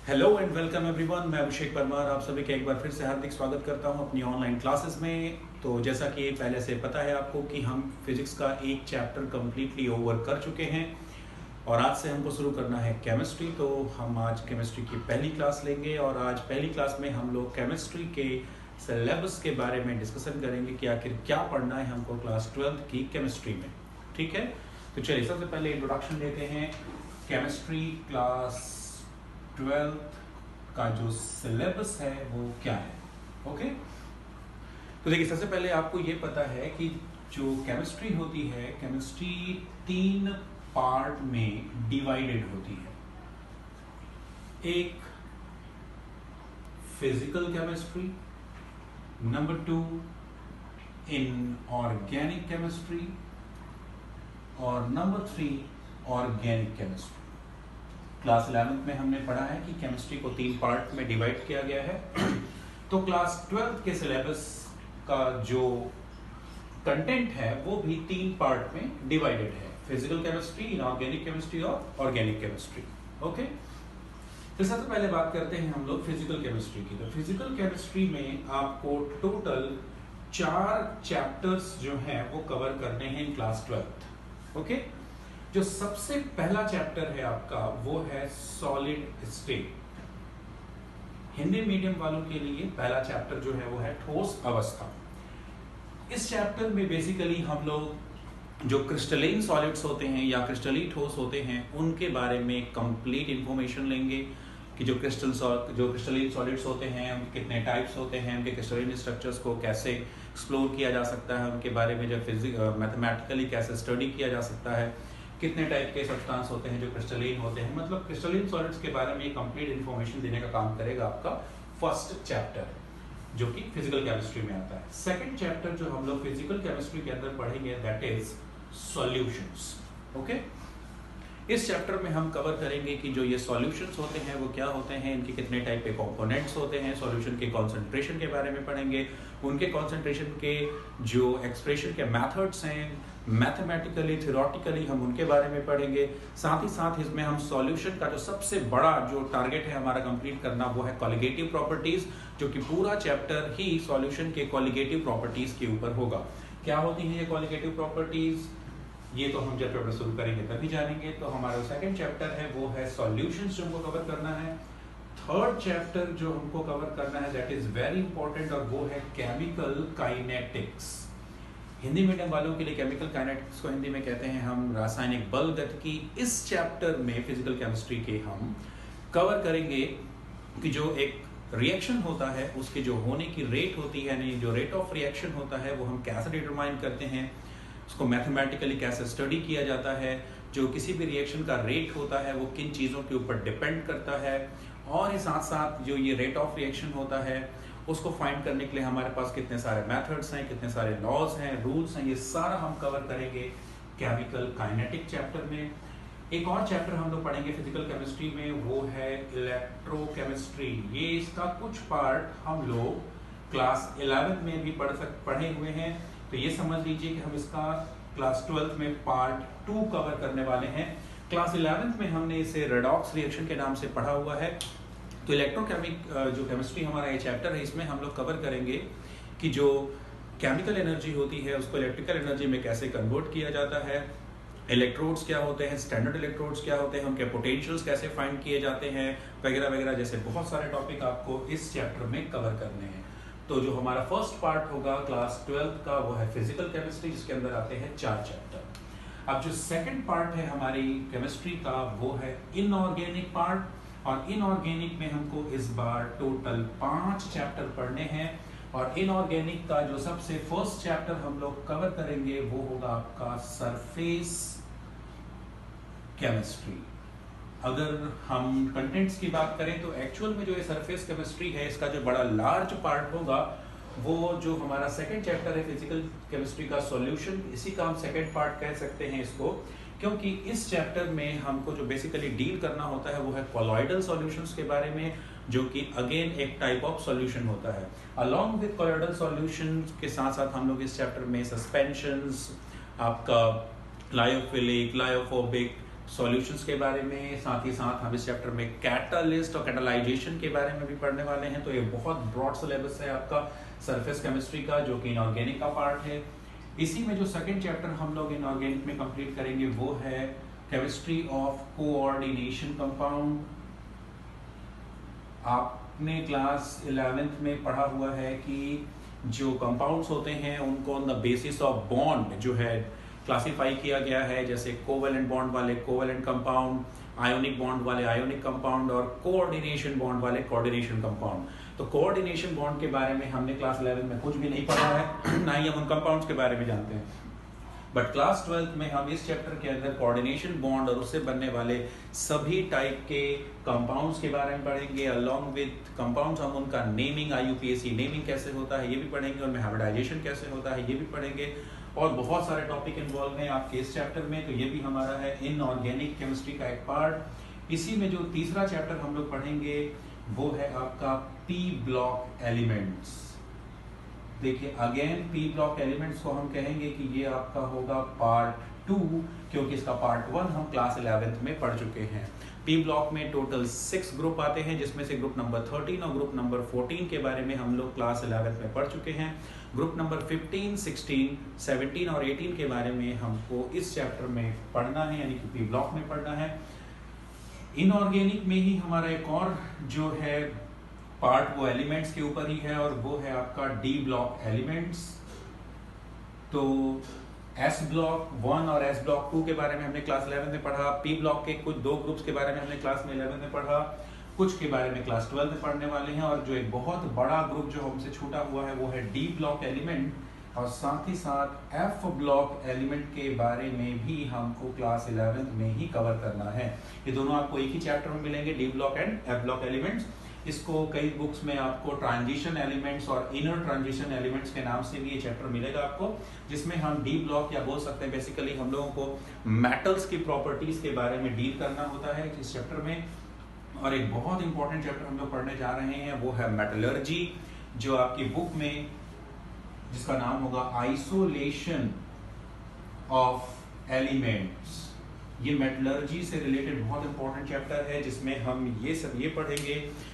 Hello and welcome everyone. मैं अभिषेक परमार आप सभी का एक बार फिर से हार्दिक स्वागत करता हूं अपनी ऑनलाइन क्लासेस में। तो जैसा कि पहले से पता है आपको कि हम फिजिक्स का एक चैप्टर कंप्लीटली ओवर कर चुके हैं और आज से हमको शुरू करना है केमिस्ट्री। तो हम आज केमिस्ट्री की पहली क्लास लेंगे और आज पहली क्लास में हम लोग केमिस्ट्री के सिलेबस के बारे में डिस्कशन करेंगे कि आखिर क्या पढ़ना है हमको क्लास 12th की केमिस्ट्री में। ठीक है, तो चलिए सबसे पहले इंट्रोडक्शन देते हैं। केमिस्ट्री क्लास 12th का जो सिलेबस है वो क्या है। ओके, तो देखिए सबसे पहले आपको ये पता है कि जो केमिस्ट्री होती है, केमिस्ट्री 3 पार्ट में डिवाइडेड होती है। एक physical chemistry, number 2 inorganic chemistry और number 3 organic chemistry. Class 11th में हमने पढ़ा है कि केमिस्ट्री को 3 पार्ट में डिवाइड किया गया है। तो क्लास 12th के सिलेबस का जो कंटेंट है वो भी 3 पार्ट में डिवाइडेड है, फिजिकल केमिस्ट्री, इनऑर्गेनिक केमिस्ट्री और ऑर्गेनिक केमिस्ट्री। ओके, तो सबसे पहले बात करते हैं हम लोग फिजिकल केमिस्ट्री की। तो फिजिकल केमिस्ट्री में आपको टोटल 4 चैप्टर्स जो हैं वो कवर करने हैं इन क्लास 12th। ओके, जो सबसे पहला चैप्टर है आपका वो है सॉलिड स्टेट। हिंदी मीडियम वालों के लिए पहला चैप्टर जो है वो है ठोस अवस्था। इस चैप्टर में बेसिकली हम लोग जो क्रिस्टलाइन सॉलिड्स होते हैं या क्रिस्टलीन ठोस होते हैं उनके बारे में कंप्लीट इंफॉर्मेशन लेंगे कि जो क्रिस्टलीन सॉलिड्स होते हैं उनके कितने टाइप्स होते हैं, उनके क्रिस्टलाइन स्ट्रक्चर्स को कैसे एक्सप्लोर किया जा सकता है, उनके बारे में जब मैथमेटिकली कैसे स्टडी किया जा सकता है, कितने टाइप के सब्सटेंस होते हैं जो क्रिस्टलाइन होते हैं, मतलब क्रिस्टलाइन सॉलिड्स के बारे में कंप्लीट इंफॉर्मेशन देने का काम करेगा आपका फर्स्ट चैप्टर जो कि फिजिकल केमिस्ट्री में आता है। सेकंड चैप्टर जो हम लोग फिजिकल केमिस्ट्री के अंदर पढ़ेंगे दैट इज सॉल्यूशंस। ओके, इस चैप्टर में हम कवर करेंगे कि जो ये सॉल्यूशंस होते हैं वो क्या होते हैं, इनके कितने टाइप के कंपोनेंट्स होते हैं, सॉल्यूशन के कॉन्सेंट्रेशन के बारे में पढ़ेंगे, उनके कॉन्सेंट्रेशन के जो एक्सप्रेशन के मेथड्स हैं, मैथमेटिकली थ्योरेटिकली हम उनके बारे में पढ़ेंगे। साथ ही साथ इसमें हम सॉल्यूशन का जो सबसे बड़ा जो टारगेट है हमारा कंप्लीट करना वो है कॉलिगेटिव प्रॉपर्टीज, जो कि पूरा चैप्टर ही सॉल्यूशन के कॉलिगेटिव प्रॉपर्टीज के ऊपर होगा। क्या होती हैं ये कॉलिगेटिव प्रॉपर्टीज, ये तो हम जब चैप्टर शुरू करेंगे तभी जानेंगे। तो हमारा सेकंड चैप्टर है वो है सॉल्यूशंस जो हमको कवर करना है। थर्ड चैप्टर जो हमको कवर करना है दैट इज वेरी इंपॉर्टेंट और वो है केमिकल काइनेटिक्स। हिंदी मीडियम वालों के लिए केमिकल काइनेटिक्स को हिंदी में कहते हैं हम रासायनिक बल गतिकी। इस चैप्टर में फिजिकल केमिस्ट्री के हम कवर करेंगे कि जो एक रिएक्शन होता है उसके जो होने की रेट होती है, यानी जो रेट ऑफ रिएक्शन होता है वो हम कैसे डिटरमाइन करते हैं, उसको मैथमेटिकली कैसे स्टडी किया जाता है, जो किसी भी रिएक्शन का रेट होता है वो किन चीज़ों के ऊपर डिपेंड करता है, और साथ साथ जो ये रेट ऑफ रिएक्शन होता है उसको फाइंड करने के लिए हमारे पास कितने सारे मेथड्स हैं, कितने सारे लॉज हैं, रूल्स हैं, ये सारा हम कवर करेंगे केमिकल काइनेटिक चैप्टर में। एक और चैप्टर हम लोग पढ़ेंगे फिजिकल केमिस्ट्री में वो है इलेक्ट्रोकेमिस्ट्री। ये इसका कुछ पार्ट हम लोग क्लास 11 में भी पढ़े हुए हैं, तो ये समझ लीजिए कि हम इसका क्लास 12 में पार्ट 2 कवर करने वाले हैं। क्लास 11 में हमने इसे रेडॉक्स रिएक्शन के नाम से पढ़ा हुआ है। तो जो केमिस्ट्री हमारा ये चैप्टर है इसमें हम लोग कवर करेंगे कि जो केमिकल एनर्जी होती है उसको इलेक्ट्रिकल एनर्जी में कैसे कन्वर्ट किया जाता है, इलेक्ट्रोड्स क्या होते हैं, स्टैंडर्ड इलेक्ट्रोड्स क्या होते हैं, उनके पोटेंशियल्स कैसे फाइंड किए जाते हैं, वगैरह वगैरह, जैसे बहुत सारे टॉपिक आपको इस चैप्टर में कवर करने हैं। तो जो हमारा फर्स्ट पार्ट होगा क्लास 12 का वो है फिजिकल केमिस्ट्री, जिसके अंदर आते हैं 4 चैप्टर। अब जो सेकंड पार्ट है हमारी केमिस्ट्री का वो है इनऑर्गेनिक पार्ट, और इनऑर्गेनिक में हमको इस बार टोटल 5 चैप्टर पढ़ने हैं। और इनऑर्गेनिक का जो सबसे फर्स्ट चैप्टर हम लोग कवर करेंगे वो होगा आपका सरफेस केमिस्ट्री। अगर हम कंटेंट्स की बात करें तो एक्चुअल में जो ये सरफेस केमिस्ट्री है इसका जो बड़ा लार्ज पार्ट होगा वो जो हमारा सेकंड चैप्टर है फिजिकल केमिस्ट्री का सॉल्यूशन, इसी का हम सेकंड पार्ट कह सकते हैं इसको, क्योंकि इस चैप्टर में हमको जो बेसिकली डील करना होता है वो है कॉलॉइडल सॉल्यूशंस के बारे में, जो कि अगेन एक टाइप ऑफ सॉल्यूशन होता है। अलोंग विद कॉलॉइडल सॉल्यूशंस के साथ साथ हम लोग इस चैप्टर में सस्पेंशंस, आपका लायोफिलिक, लायोफोबिक, सॉल्यूशंस के बारे में, साथ ही साथ हम इस चैप्टर में कैटालिस्ट और कैटालाइजेशन के बारे में भी पढ़ने वाले हैं। तो ये बहुत ब्रॉड सिलेबस है आपका सरफेस केमिस्ट्री का, जो कि इनऑर्गेनिक का पार्ट है। इसी में जो सेकंड चैप्टर हम लोग इनऑर्गेनिक में कंप्लीट करेंगे वो है केमिस्ट्री ऑफ कोऑर्डिनेशन कंपाउंड। आपने क्लास 11th में पढ़ा हुआ है कि जो कंपाउंड्स होते हैं उनको on the basis of bond जो है क्लासिफाई किया गया है, जैसे कोवेलेंट बॉन्ड वाले कोवेलेंट कंपाउंड, आयोनिक बॉन्ड वाले आयोनिक कंपाउंड और कोऑर्डिनेशन बॉन्ड वाले कोऑर्डिनेशन कंपाउंड। तो कोऑर्डिनेशन बॉन्ड के बारे में हमने क्लास 11 में कुछ भी नहीं पढ़ा है, ना ही हम उन कंपाउंड्स के बारे में जानते हैं। बट क्लास 12 में हम इस चैप्टर के अंदर कोऑर्डिनेशन बॉन्ड और उससे बनने वाले सभी टाइप के कंपाउंड्स के बारे में पढ़ेंगे। अलॉन्ग विद कंपाउंड्स हम उनका नेमिंग, IUPAC नेमिंग कैसे होता है ये भी पढ़ेंगे, उनमें हाइब्रिडाइजेशन कैसे होता है ये भी पढ़ेंगे, और बहुत सारे टॉपिक इन्वॉल्व हैं आपके इस चैप्टर में। तो ये भी हमारा है इनऑर्गेनिक केमिस्ट्री का एक पार्ट। इसी में जो तीसरा चैप्टर हम लोग पढ़ेंगे वो है आपका P ब्लॉक एलिमेंट्स। देखिए अगेन P ब्लॉक एलिमेंट्स को हम कहेंगे कि ये आपका होगा पार्ट 2, क्योंकि इसका पार्ट 1 हम क्लास 11th में पढ़ चुके हैं। P ब्लॉक में टोटल 6 ग्रुप आते हैं, जिसमें से ग्रुप नंबर 13 और ग्रुप नंबर 14 के बारे में हम लोग क्लास 11th में पढ़ चुके हैं। ग्रुप नंबर 15, 16, 17 और 18 के बारे में हमको इस चैप्टर में पढ़ना है, यानी कि P ब्लॉक में पढ़ना है। इनऑर्गेनिक में ही हमारा एक और जो है पार्ट वो एलिमेंट्स के ऊपर ही है, और वो है आपका D ब्लॉक एलिमेंट्स। तो S ब्लॉक 1 और S ब्लॉक 2 के बारे में हमने क्लास 11 में पढ़ा। P ब्लॉक के कुछ 2 ग्रुप्स के बारे में हमने क्लास में 11 में पढ़ा, कुछ के बारे में क्लास 12 में पढ़ने वाले हैं। और जो एक बहुत बड़ा ग्रुप जो हमसे छूटा हुआ है वो है D ब्लॉक एलिमेंट, और साथ ही साथ F ब्लॉक एलिमेंट के बारे में भी हमको क्लास 11 में ही कवर करना है। ये दोनों आपको एक ही चैप्टर में मिलेंगे, D block and F block elements. इसको कई बुक्स में आपको ट्रांजिशन एलिमेंट्स और इनर ट्रांजिशन एलिमेंट्स के नाम से भी ये चैप्टर मिलेगा आपको, जिसमें हम डी ब्लॉक या बोल सकते हैं बेसिकली हम लोगों को मेटल्स की प्रॉपर्टीज के बारे में डील करना होता है इस चैप्टर में। और एक बहुत इंपॉर्टेंट चैप्टर हम लोग पढ़ने जा रहे हैं वो है मेटलर्जी, जो आपकी बुक में जिसका नाम होगा आइसोलेशन ऑफ एलिमेंट्स। ये मेटलर्जी से रिलेटेड बहुत इंपॉर्टेंट चैप्टर है, जिसमें हम ये पढ़ेंगे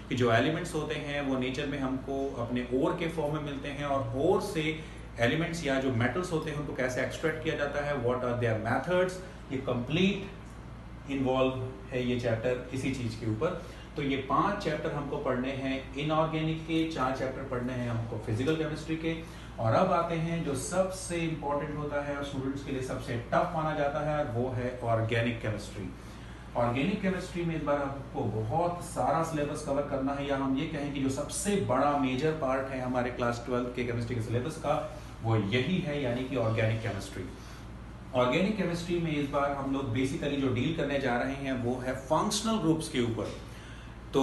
कि जो एलिमेंट्स होते हैं वो नेचर में हमको अपने ओर के फॉर्म में मिलते हैं, और ओर से एलिमेंट्स या जो मेटल्स होते हैं उनको कैसे एक्सट्रैक्ट किया जाता है, व्हाट आर देयर मेथड्स। ये कंप्लीट इन्वॉल्व है ये चैप्टर इसी चीज के ऊपर। तो ये 5 चैप्टर हमको पढ़ने हैं इनऑर्गेनिक के, 4 चैप्टर पढ़ने हैं हमको फिजिकल केमिस्ट्री के। और अब आते हैं जो सबसे इंपॉर्टेंट होता है और स्टूडेंट्स के लिए सबसे टफ माना जाता है, वो है ऑर्गेनिक केमिस्ट्री। ऑर्गेनिक केमिस्ट्री में इस बार आपको बहुत सारा सिलेबस कवर करना है, या हम ये कहें कि जो सबसे बड़ा मेजर पार्ट है हमारे क्लास 12 के केमिस्ट्री के सिलेबस का वो यही है, यानी कि ऑर्गेनिक केमिस्ट्री। ऑर्गेनिक केमिस्ट्री में इस बार हम लोग बेसिकली जो डील करने जा रहे हैं वो है फंक्शनल ग्रुप्स के ऊपर। तो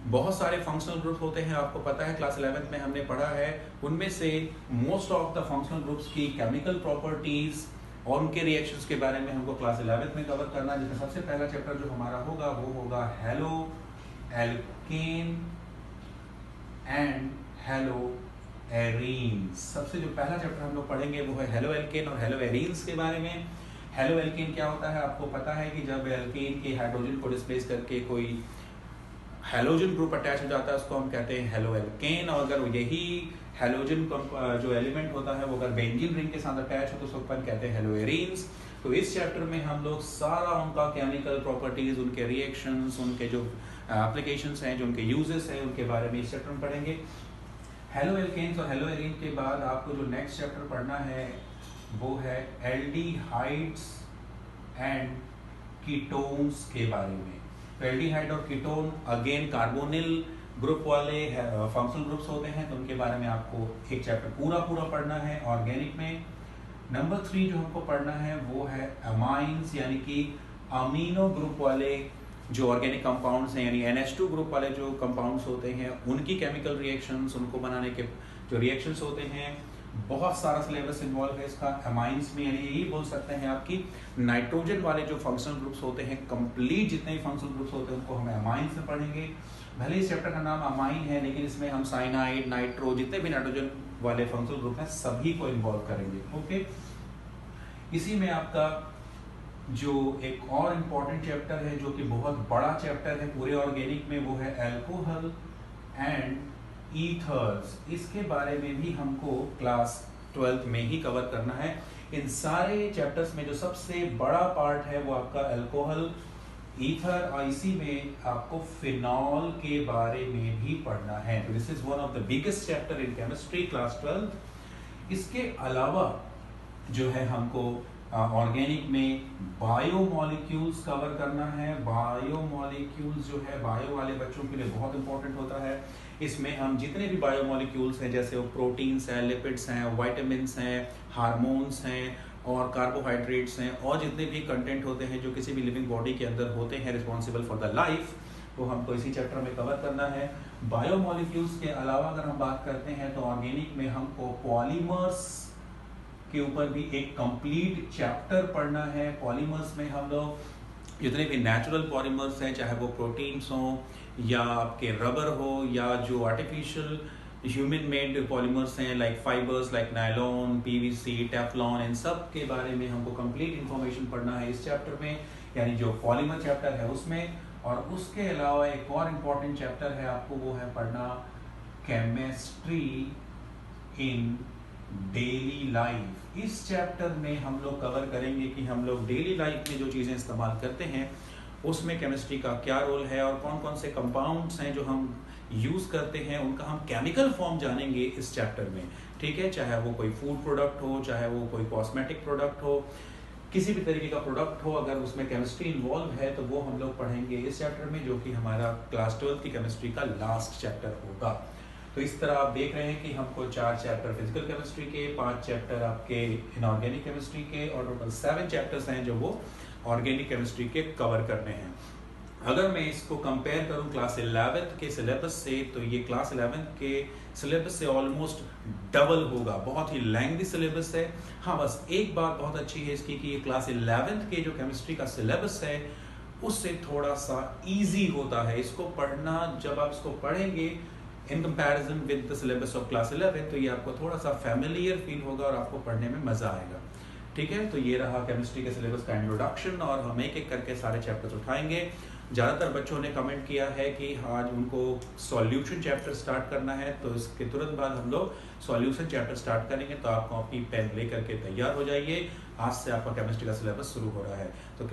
बहुत सारे फंक्शनल ग्रुप होते हैं, आपको पता है क्लास 11 में हमने पढ़ा है। उनमें से most of the functional groups की केमिकल प्रॉपर्टीज और उनके रिएक्शंस के बारे में हमको क्लास 11 में कवर करना है, जिसमें सबसे पहला चैप्टर जो हमारा होगा वो होगा halo alkane and hello arenes. सबसे जो पहला चैप्टर हम लोग पढ़ेंगे वो है हेलो एल्केन और हेलो एरीन्स के बारे में। हेलो एल्केन क्या होता है, आपको पता है कि जब एल्केन के हाइड्रोजन को डिस्प्लेस करके कोई हैलोजन ग्रुप अटैच हो जाता है उसको हम कहते हैं हेलो एल्केन। और अगर यही हैलोजन जो एलिमेंट होता है वो अगर बेंजीन रिंग के साथ अटैच हो तो उसको अपन कहते हैं हेलो एरीन्स। तो इस चैप्टर में हम लोग सारा उनका केमिकल प्रॉपर्टीज, उनके रिएक्शंस, उनके जो एप्लीकेशंस हैं, जो उनके यूजेस हैं, उनके बारे में इस चैप्टर में पढ़ेंगे। हेलो एल्केन्स और हेलो एरीन के बाद आपको जो नेक्स्ट चैप्टर पढ़ना है वो है एल्डिहाइड्स एंड कीटोन्स के बारे में। तो एल्डिहाइड और कीटोन अगेन कार्बोनिल ग्रुप वाले फंक्शनल ग्रुप्स होते हैं, तो उनके बारे में आपको एक चैप्टर पूरा पढ़ना है ऑर्गेनिक में। नंबर 3 जो हमको पढ़ना है वो है अमाइंस, यानी कि अमीनो ग्रुप वाले जो ऑर्गेनिक कंपाउंड्स हैं, यानी NH2 ग्रुप वाले जो कंपाउंड्स होते हैं उनकी केमिकल रिएक्शंस, उनको बनाने के जो रिएक्शंस होते हैं। बहुत सारा सिलेबस इन्वॉल्व है इसका अमाइंस में, यानी यही बोल सकते हैं आपकी नाइट्रोजन वाले जो फंक्शनल ग्रुप्स होते हैं, कंप्लीट जितने भी फंक्शनल ग्रुप्स होते हैं उनको हम अमाइंस में पढ़ेंगे। भले इस चैप्टर का नाम अमाइन है, लेकिन इसमें हम साइनाइड, नाइट्रो, जितने भी नाइट्रोजन वाले फंक्शनल ग्रुप हैं सभी को इन्वॉल्व करेंगे। ओके, इसी में आपका जो एक और इम्पॉर्टेंट चैप्टर है जो कि बहुत बड़ा चैप्टर है पूरे ऑर्गेनिक में, वो है अल्कोहल एंड ईथर्स। इसके बारे में भी हमको क्लास 12 में ही कवर करना है। इन सारे चैप्टर्स में जो सबसे बड़ा पार्ट है वो आपका अल्कोहल, ईथर, और इसी में आपको फिनॉल के बारे में भी पढ़ना है। तो this is one of the biggest chapter in chemistry class 12। इसके अलावा जो है हमको ऑर्गेनिक में बायोमॉलिक्यूल्स कवर करना है। बायोमॉलिक्यूल्स जो है बायो वाले बच्चों के लिए बहुत इंपॉर्टेंट होता है। इसमें हम जितने भी बायोमॉलिक्यूल्स हैं, जैसे वो प्रोटीन्स हैं, लिपिड्स हैं, विटामिन्स हैं, हार्मोन्स हैं और कार्बोहाइड्रेट्स हैं, और जितने भी कंटेंट होते हैं जो किसी भी लिविंग बॉडी के अंदर होते हैं रिस्पॉन्सिबल फॉर द लाइफ, वो हमको इसी चैप्टर में कवर करना है। बायोमॉलिक्यूल्स के अलावा अगर हम बात करते हैं तो ऑर्गेनिक में हमको पॉलीमर्स के ऊपर भी एक कंप्लीट चैप्टर पढ़ना है। पॉलीमर्स में हम लोग जितने भी नेचुरल पॉलीमर्स हैं, चाहे वो प्रोटीन्स हों या आपके रबर हो या जो आर्टिफिशियल ह्यूमन मेड पॉलीमर्स हैं like fibres, like nylon, PVC, Teflon, इन सब के बारे में हमको कंप्लीट इंफॉर्मेशन पढ़ना है इस चैप्टर में, यानी जो पॉलीमर चैप्टर है उसमें। और उसके अलावा एक और इम्पॉर्टेंट चैप्टर है आपको, वो है पढ़ना केमिस्ट्री इन डेली लाइफ। इस चैप्टर में हम लोग कवर करेंगे कि हम लोग डेली लाइफ में जो चीज़ें इस्तेमाल करते हैं उसमें केमिस्ट्री का क्या रोल है और कौन कौन से कंपाउंड्स हैं जो हम यूज़ करते हैं, उनका हम केमिकल फॉर्म जानेंगे इस चैप्टर में। ठीक है, चाहे वो कोई फूड प्रोडक्ट हो, चाहे वो कोई कॉस्मेटिक प्रोडक्ट हो, किसी भी तरीके का प्रोडक्ट हो, अगर उसमें केमिस्ट्री इन्वॉल्व है तो वो हम लोग पढ़ेंगे इस चैप्टर में, जो कि हमारा क्लास 12 की केमिस्ट्री का लास्ट चैप्टर होगा। तो इस तरह आप देख रहे हैं कि हमको 4 चैप्टर फिजिकल केमिस्ट्री के, 5 चैप्टर आपके इनऑर्गेनिक केमिस्ट्री के और टोटल 7 चैप्टर्स हैं जो वो ऑर्गेनिक केमिस्ट्री के कवर करने हैं। अगर मैं इसको कंपेयर करूं क्लास 11 के सिलेबस से, तो ये क्लास 11 के सिलेबस से ऑलमोस्ट डबल होगा। बहुत ही लेंथी सिलेबस है। हाँ, बस एक बात बहुत अच्छी है इसकी कि ये क्लास 11 के जो केमिस्ट्री का सिलेबस है उससे थोड़ा सा ईजी होता है इसको पढ़ना। जब आप इसको पढ़ेंगे in comparison with the syllabus of class 11 तो ये आपको थोड़ा सा फैमिलियर फील होगा और आपको पढ़ने में मजा आएगा। ठीक है, तो ये रहा केमिस्ट्री के सिलेबस का इंट्रोडक्शन और हम एक एक करके सारे चैप्टर्स उठाएंगे। ज़्यादातर बच्चों ने कमेंट किया है कि आज उनको सॉल्यूशन चैप्टर स्टार्ट करना है, तो इसके तुरंत बाद हम लोग सॉल्यूशन चैप्टर स्टार्ट करेंगे। तो आप कॉपी पेन लेकर के तैयार हो जाइए, आज से आपका केमिस्ट्री का सिलेबस शुरू हो रहा है। तो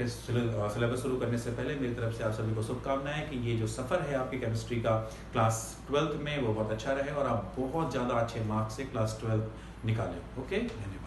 सिलेबस शुरू करने से पहले मेरी तरफ से आप सभी को शुभकामनाएं कि ये जो सफ़र है आपकी केमिस्ट्री का क्लास 12 में वो बहुत अच्छा रहे और आप बहुत ज़्यादा अच्छे मार्क्स से क्लास 12 निकालें। ओके, धन्यवाद।